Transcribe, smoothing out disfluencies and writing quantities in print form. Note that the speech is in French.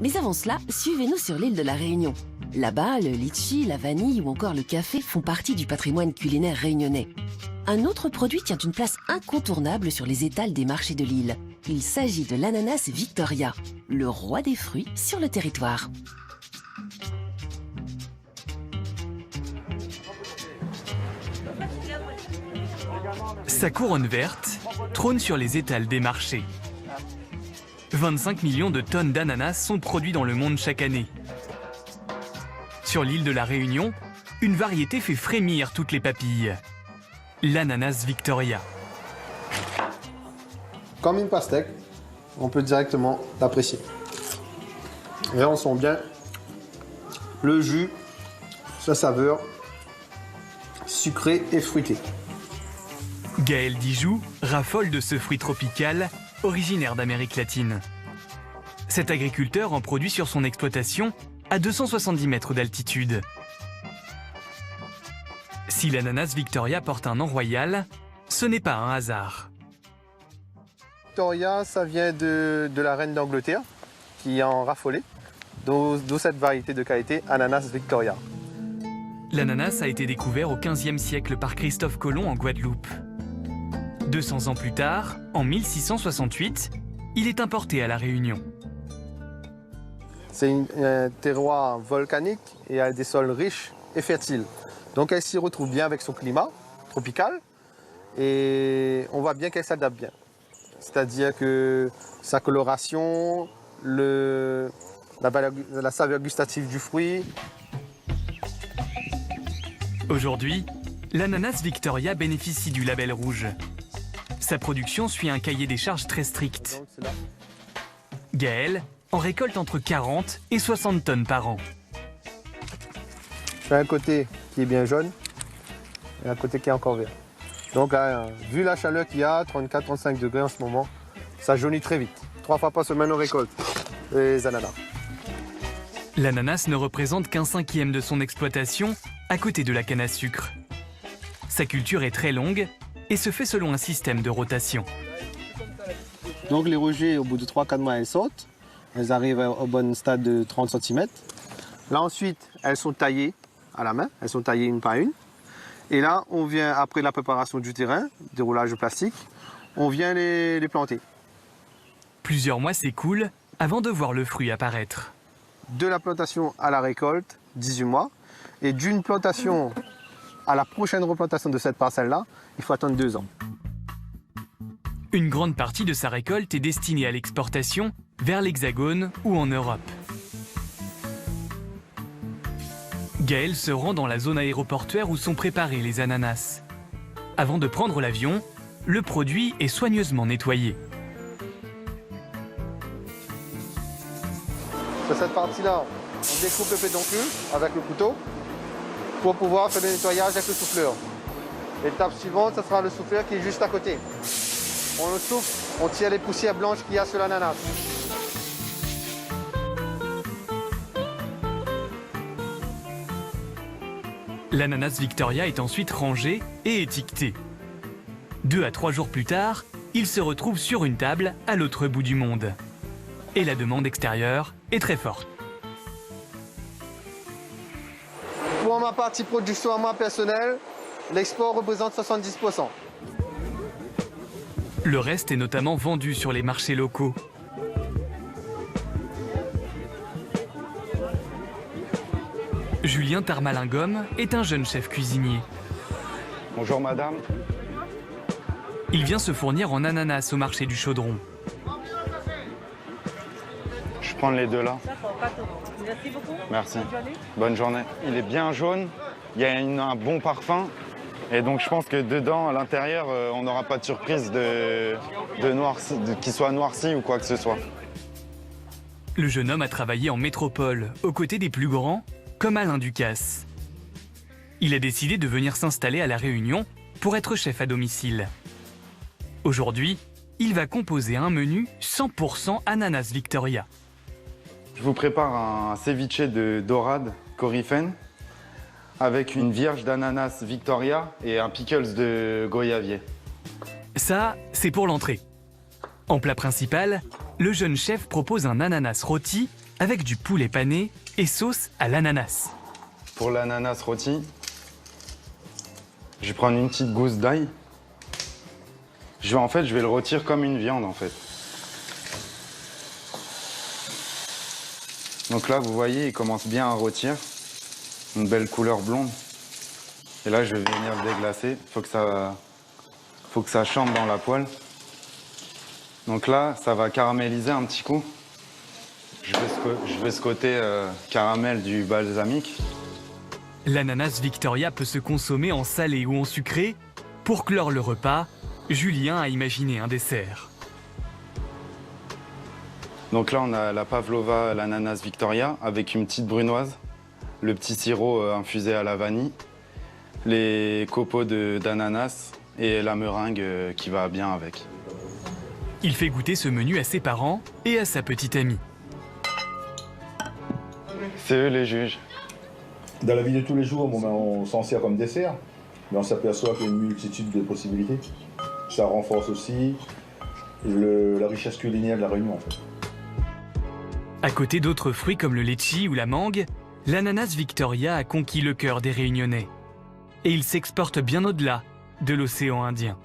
Mais avant cela, suivez-nous sur l'île de la Réunion. Là-bas, le litchi, la vanille ou encore le café font partie du patrimoine culinaire réunionnais. Un autre produit tient une place incontournable sur les étals des marchés de l'île. Il s'agit de l'ananas Victoria, le roi des fruits sur le territoire. Sa couronne verte trône sur les étals des marchés. 25 millions de tonnes d'ananas sont produits dans le monde chaque année. Sur l'île de la Réunion, une variété fait frémir toutes les papilles. L'ananas Victoria. Comme une pastèque, on peut directement l'apprécier. Et là, on sent bien le jus, sa saveur sucrée et fruitée. Gaël Dijoux raffole de ce fruit tropical originaire d'Amérique latine. Cet agriculteur en produit sur son exploitation à 270 mètres d'altitude. Si l'ananas Victoria porte un nom royal, ce n'est pas un hasard. Victoria, ça vient de la reine d'Angleterre qui en raffolait, d'où cette variété de qualité ananas Victoria. L'ananas a été découvert au XVe siècle par Christophe Colomb en Guadeloupe. 200 ans plus tard, en 1668, il est importé à La Réunion. C'est un terroir volcanique et a des sols riches et fertiles. Donc elle s'y retrouve bien avec son climat tropical et on voit bien qu'elle s'adapte bien. C'est-à-dire que sa coloration, la saveur gustative du fruit. Aujourd'hui, l'ananas Victoria bénéficie du label rouge. Sa production suit un cahier des charges très strict. Gaël en récolte entre 40 et 60 tonnes par an. J'ai un côté qui est bien jaune et un côté qui est encore vert. Donc là, vu la chaleur qu'il y a, 34-35 degrés en ce moment, ça jaunit très vite. 3 fois par semaine on récolte les ananas. L'ananas ne représente qu'un cinquième de son exploitation à côté de la canne à sucre. Sa culture est très longue et se fait selon un système de rotation. Donc les rejets, au bout de 3-4 mois, elles sautent. Elles arrivent au bon stade de 30 cm. Là ensuite, elles sont taillées à la main. Elles sont taillées une par une. Et là, on vient, après la préparation du terrain, déroulage de plastique, on vient les planter. Plusieurs mois s'écoulent avant de voir le fruit apparaître. De la plantation à la récolte, 18 mois. Et d'une plantation à la prochaine replantation de cette parcelle-là, il faut attendre 2 ans. Une grande partie de sa récolte est destinée à l'exportation vers l'Hexagone ou en Europe. Gaël se rend dans la zone aéroportuaire où sont préparés les ananas. Avant de prendre l'avion, le produit est soigneusement nettoyé. Sur cette partie-là, on découpe le pédoncule avec le couteau pour pouvoir faire le nettoyage avec le souffleur. L'étape suivante, ce sera le souffleur qui est juste à côté. On le souffle, on tire les poussières blanches qu'il y a sur l'ananas. L'ananas Victoria est ensuite rangé et étiqueté. 2 à 3 jours plus tard, il se retrouve sur une table à l'autre bout du monde. Et la demande extérieure est très forte. Pour ma partie production à moi personnelle, l'export représente 70%. Le reste est notamment vendu sur les marchés locaux. Julien Tarmalingom est un jeune chef cuisinier. Bonjour madame. Il vient se fournir en ananas au marché du Chaudron. Je prends les deux là. Merci beaucoup. Merci. Bonne journée. Il est bien jaune, il y a un bon parfum. Et donc je pense que dedans, à l'intérieur, on n'aura pas de surprise qu'il soit noirci ou quoi que ce soit. Le jeune homme a travaillé en métropole, aux côtés des plus grands, comme Alain Ducasse. Il a décidé de venir s'installer à La Réunion pour être chef à domicile. Aujourd'hui, il va composer un menu 100% ananas Victoria. Je vous prépare un ceviche de dorade coryphène avec une vierge d'ananas Victoria et un pickles de goyavier. Ça, c'est pour l'entrée. En plat principal, le jeune chef propose un ananas rôti avec du poulet pané et sauce à l'ananas. Pour l'ananas rôti, je vais prendre une petite gousse d'ail. Je vais le rôtir comme une viande en fait. Donc là, vous voyez, il commence bien à rôtir. Une belle couleur blonde. Et là, je vais venir le déglacer. Faut que ça chambre dans la poêle. Donc là, ça va caraméliser un petit coup. Je vais ce côté caramel du balsamique. L'ananas Victoria peut se consommer en salé ou en sucré. Pour clore le repas, Julien a imaginé un dessert. Donc là, on a la pavlova, l'ananas Victoria, avec une petite brunoise, le petit sirop infusé à la vanille, les copeaux d'ananas et la meringue qui va bien avec. Il fait goûter ce menu à ses parents et à sa petite amie. C'est eux les juges. Dans la vie de tous les jours, on s'en sert comme dessert, mais on s'aperçoit qu'il y a une multitude de possibilités. Ça renforce aussi la richesse culinaire de la Réunion, en fait. À côté d'autres fruits comme le litchi ou la mangue, l'ananas Victoria a conquis le cœur des Réunionnais. Et il s'exporte bien au-delà de l'océan Indien.